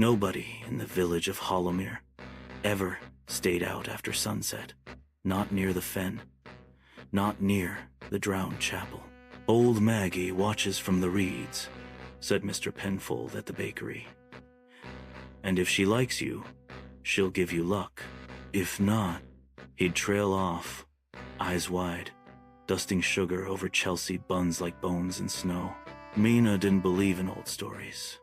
Nobody in the village of Hollowmere ever stayed out after sunset. Not near the fen. Not near the drowned chapel. "Old Maggie watches from the reeds," said Mr. Penfold at the bakery. "And if she likes you, she'll give you luck. If not," he'd trail off, eyes wide, dusting sugar over Chelsea buns like bones in snow. Mina didn't believe in old stories.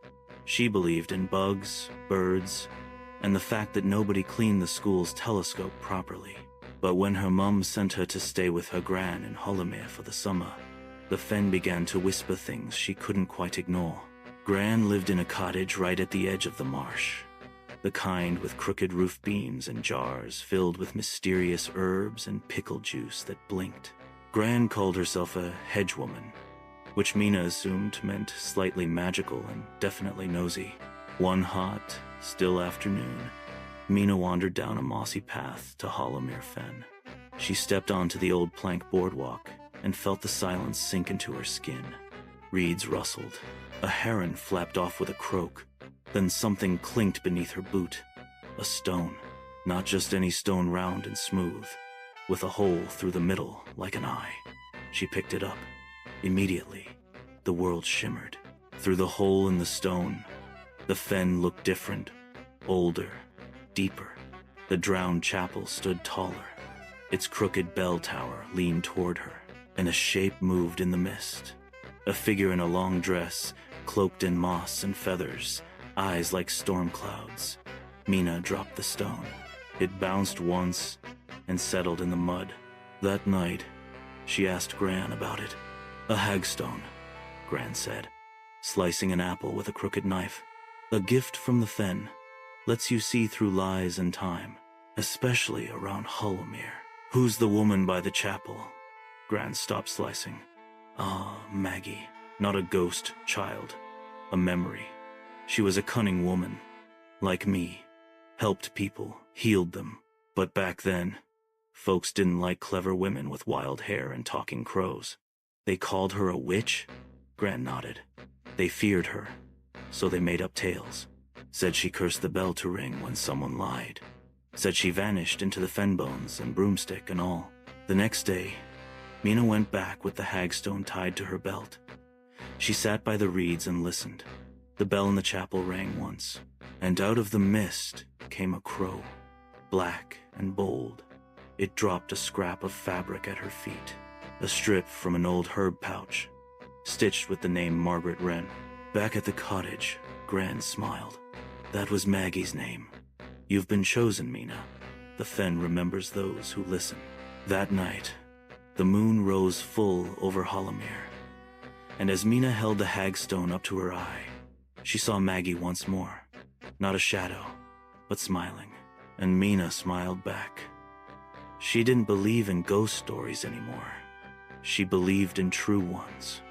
She believed in bugs, birds, and the fact that nobody cleaned the school's telescope properly. But when her mum sent her to stay with her gran in Hollowmere for the summer, the fen began to whisper things she couldn't quite ignore. Gran lived in a cottage right at the edge of the marsh, the kind with crooked roof beams and jars filled with mysterious herbs and pickle juice that blinked. Gran called herself a hedgewoman, which Mina assumed meant slightly magical and definitely nosy. One hot, still afternoon, Mina wandered down a mossy path to Hollowmere Fen. She stepped onto the old plank boardwalk and felt the silence sink into her skin. Reeds rustled. A heron flapped off with a croak. Then something clinked beneath her boot. A stone. Not just any stone, round and smooth, with a hole through the middle like an eye. She picked it up. Immediately, the world shimmered. Through the hole in the stone, the fen looked different, older, deeper. The drowned chapel stood taller. Its crooked bell tower leaned toward her, and a shape moved in the mist. A figure in a long dress, cloaked in moss and feathers, eyes like storm clouds. Mina dropped the stone. It bounced once and settled in the mud. That night, she asked Gran about it. "A hagstone," Gran said, slicing an apple with a crooked knife. "A gift from the fen. Lets you see through lies and time, especially around Hollowmere." "Who's the woman by the chapel?" Gran stopped slicing. "Ah, Maggie. Not a ghost, child. A memory. She was a cunning woman. Like me. Helped people, healed them. But back then, folks didn't like clever women with wild hair and talking crows. They called her a witch?" Gran nodded. "They feared her, so they made up tales. Said she cursed the bell to ring when someone lied. Said she vanished into the fen bones and broomstick and all." The next day, Mina went back with the hagstone tied to her belt. She sat by the reeds and listened. The bell in the chapel rang once, and out of the mist came a crow, black and bold. It dropped a scrap of fabric at her feet, a strip from an old herb pouch, stitched with the name Margaret Wren. Back at the cottage, Gran smiled. "That was Maggie's name. You've been chosen, Mina. The fen remembers those who listen." That night, the moon rose full over Hollowmere, and as Mina held the hagstone up to her eye, she saw Maggie once more. Not a shadow, but smiling. And Mina smiled back. She didn't believe in ghost stories anymore. She believed in true ones.